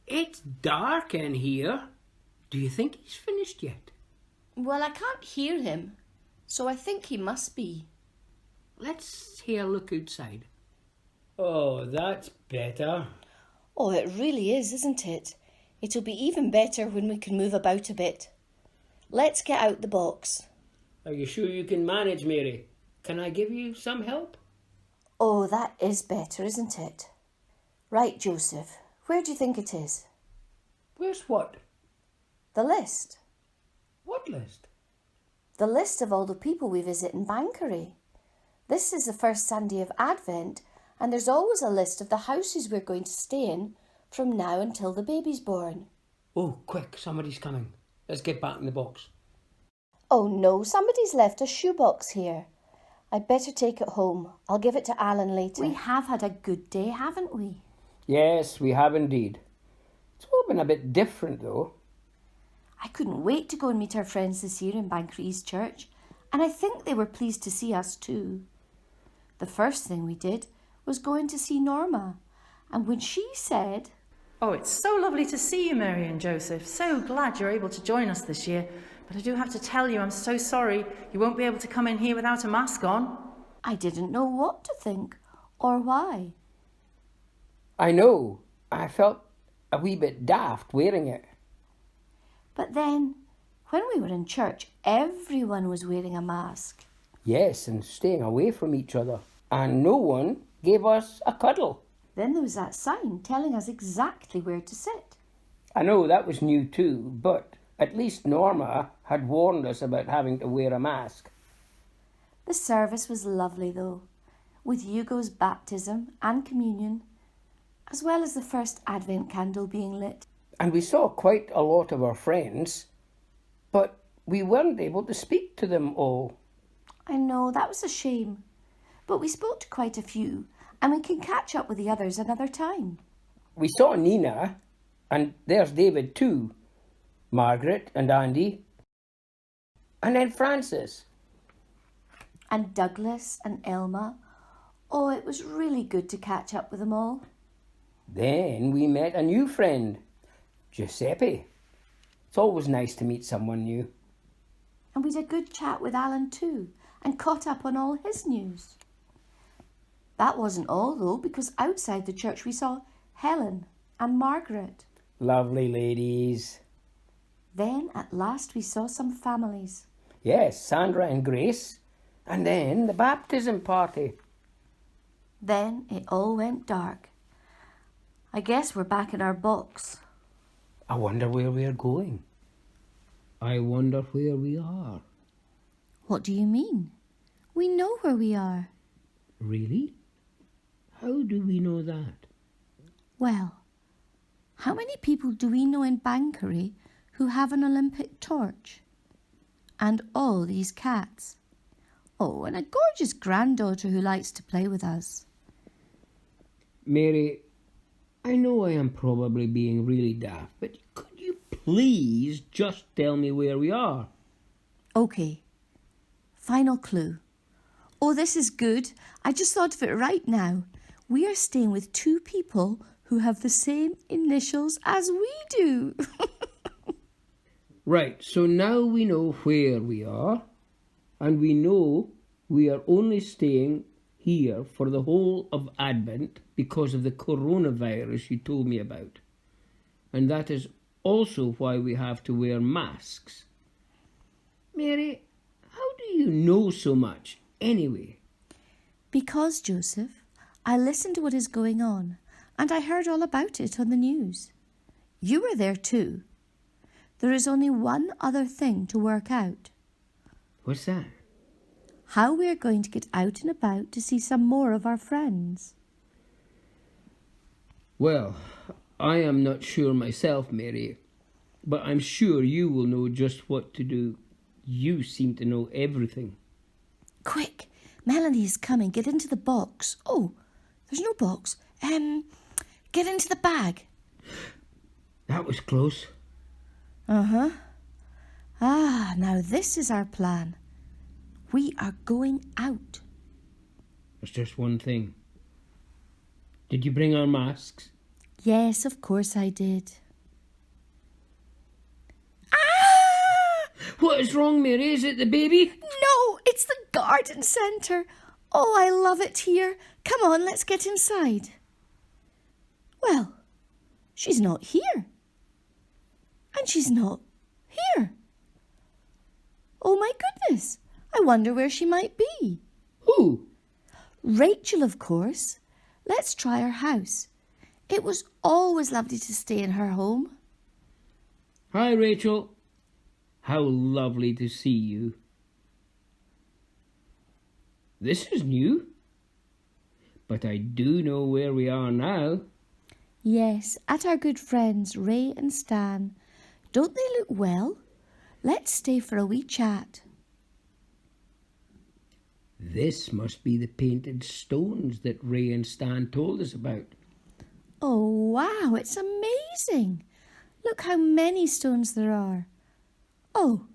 It's dark in here. Do you think he's finished yet? Well, I can't hear him, so I think he must be. Let's take a look outside. Oh, that's better. Oh, it really is, isn't it? It'll be even better when we can move about a bit. Let's get out the box. Are you sure you can manage, Mary? Can I give you some help? Oh, that is better, isn't it? Right, Joseph, where do you think it is? Where's what? The list. What list? The list of all the people we visit in Banchory. This is the first Sunday of Advent, and there's always a list of the houses we're going to stay in from now until the baby's born. Oh, quick, somebody's coming. Let's get back in the box. Oh no, somebody's left a shoebox here. I'd better take it home. I'll give it to Alan later. We have had a good day, haven't we? Yes, we have indeed. It's all been a bit different, though. I couldn't wait to go and meet our friends this year in Banchory's church, and I think they were pleased to see us too. The first thing we did was going to see Norma, and when she said, "Oh, it's so lovely to see you, Mary and Joseph. So glad you're able to join us this year. But I do have to tell you, I'm so sorry you won't be able to come in here without a mask on." I didn't know what to think or why. I know. I felt a wee bit daft wearing it. But then, when we were in church, everyone was wearing a mask. Yes, and staying away from each other. And no one gave us a cuddle. Then there was that sign telling us exactly where to sit. I know that was new too, but at least Norma had warned us about having to wear a mask. The service was lovely though, with Hugo's baptism and communion, as well as the first Advent candle being lit. And we saw quite a lot of our friends, but we weren't able to speak to them all. I know, that was a shame. But we spoke to quite a few, and we can catch up with the others another time. We saw Nina, and there's David too, Margaret and Andy, and then Francis. And Douglas and Elma. Oh, it was really good to catch up with them all. Then we met a new friend, Giuseppe. It's always nice to meet someone new. And we had a good chat with Alan too, and caught up on all his news. That wasn't all though, because outside the church we saw Helen and Margaret. Lovely ladies. Then at last we saw some families. Yes, Sandra and Grace. And then the baptism party. Then it all went dark. I guess we're back in our box. I wonder where we're going. I wonder where we are. What do you mean? We know where we are. Really? How do we know that? Well, how many people do we know in Banchory who have an Olympic torch? And all these cats. Oh, and a gorgeous granddaughter who likes to play with us. Mary, I know I am probably being really daft, but could you please just tell me where we are? OK. Final clue. Oh, this is good. I just thought of it right now. We are staying with two people who have the same initials as we do. Right, so now we know where we are, and we know we are only staying here for the whole of Advent because of the coronavirus you told me about. And that is also why we have to wear masks. Mary, how do you know so much anyway? Because, Joseph, I listened to what is going on and I heard all about it on the news. You were there too. There is only one other thing to work out. What's that? How we are going to get out and about to see some more of our friends. Well, I am not sure myself, Mary, but I'm sure you will know just what to do. You seem to know everything. Quick, Melanie is coming. Get into the box. Oh, there's no box. Get into the bag. That was close. Uh-huh. Ah, now this is our plan. We are going out. There's just one thing. Did you bring our masks? Yes, of course I did. Ah! What is wrong, Mary? Is it the baby? No, it's the garden centre. Oh, I love it here. Come on, let's get inside. Well, she's not here. And she's not here. Oh my goodness, I wonder where she might be. Who? Rachel, of course. Let's try her house. It was always lovely to stay in her home. Hi, Rachel. How lovely to see you. This is new, but I do know where we are now. Yes, at our good friends Ray and Stan. Don't they look well? Let's stay for a wee chat. This must be the painted stones that Ray and Stan told us about. Oh, wow, it's amazing. Look how many stones there are. Oh,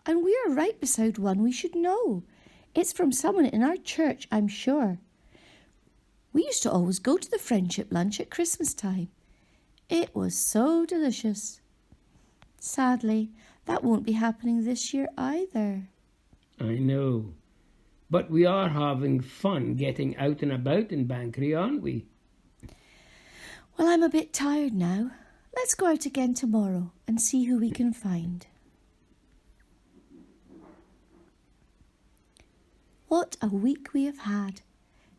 and we are right beside one we should know. It's from someone in our church, I'm sure. We used to always go to the friendship lunch at Christmas time. It was so delicious. Sadly, that won't be happening this year either. I know. But we are having fun getting out and about in Banchory, aren't we? Well, I'm a bit tired now. Let's go out again tomorrow and see who we can find. What a week we have had.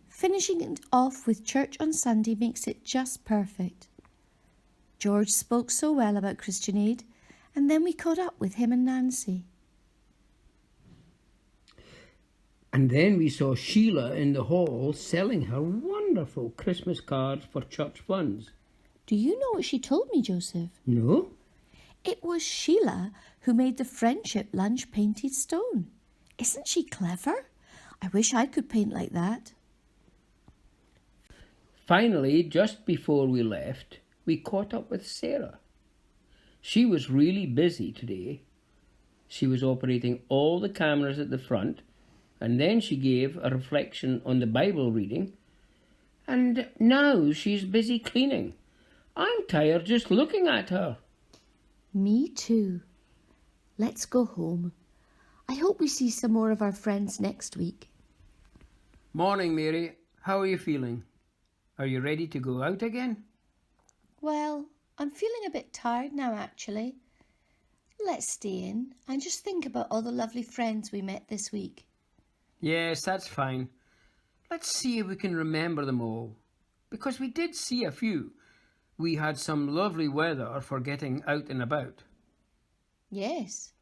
Finishing it off with church on Sunday makes it just perfect. George spoke so well about Christian Aid, and then we caught up with him and Nancy. And then we saw Sheila in the hall selling her wonderful Christmas cards for church funds. Do you know what she told me, Joseph? No? It was Sheila who made the friendship lunch painted stone. Isn't she clever? I wish I could paint like that. Finally, just before we left, we caught up with Sarah. She was really busy today. She was operating all the cameras at the front, and then she gave a reflection on the Bible reading, and now she's busy cleaning. I'm tired just looking at her. Me too. Let's go home. I hope we see some more of our friends next week. Morning, Mary. How are you feeling? Are you ready to go out again? Well, I'm feeling a bit tired now, actually. Let's stay in and just think about all the lovely friends we met this week. Yes, that's fine. Let's see if we can remember them all, because we did see a few. We had some lovely weather for getting out and about. Yes.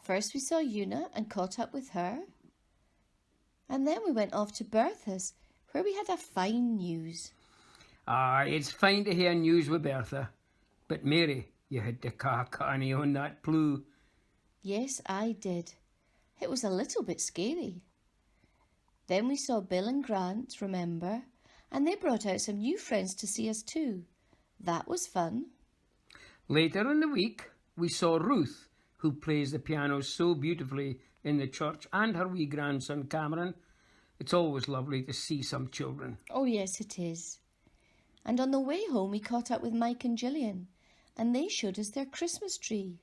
First we saw Una and caught up with her. And then we went off to Bertha's, where we had a fine news. It's fine to hear news with Bertha. But Mary, you had the carcani on that plue. Yes, I did. It was a little bit scary. Then we saw Bill and Grant, remember? And they brought out some new friends to see us too. That was fun. Later in the week, we saw Ruth, who plays the piano so beautifully in the church, and her wee grandson Cameron. It's always lovely to see some children. Oh, yes, it is. And on the way home, we caught up with Mike and Gillian, and they showed us their Christmas tree.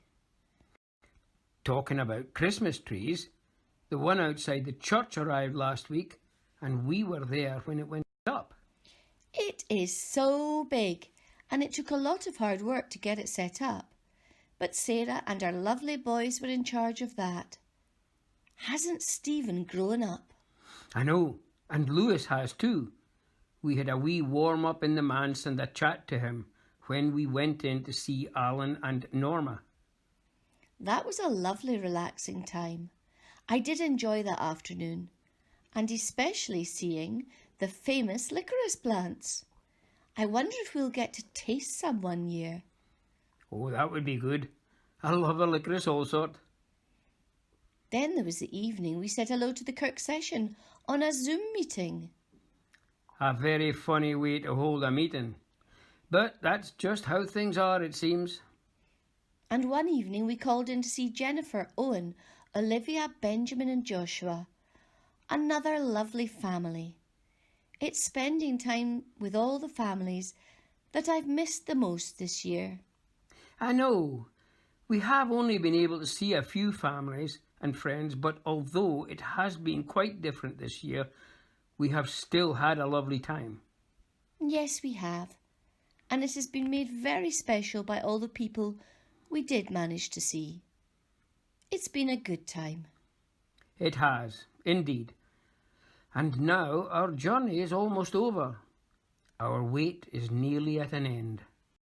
Talking about Christmas trees, the one outside the church arrived last week, and we were there when it went up. It is so big, and it took a lot of hard work to get it set up. But Sarah and our lovely boys were in charge of that. Hasn't Stephen grown up? I know, and Lewis has too. We had a wee warm-up in the manse and a chat to him when we went in to see Alan and Norma. That was a lovely relaxing time. I did enjoy that afternoon, and especially seeing the famous licorice plants. I wonder if we'll get to taste some one year. Oh, that would be good. I love a licorice all sort. Then there was the evening we said hello to the Kirk session on a Zoom meeting. A very funny way to hold a meeting. But that's just how things are, it seems. And one evening we called in to see Jennifer, Owen, Olivia, Benjamin and Joshua. Another lovely family. It's spending time with all the families that I've missed the most this year. I know. We have only been able to see a few families and friends, but although it has been quite different this year, we have still had a lovely time. Yes, we have. And it has been made very special by all the people we did manage to see. It's been a good time. It has, indeed. And now our journey is almost over. Our wait is nearly at an end.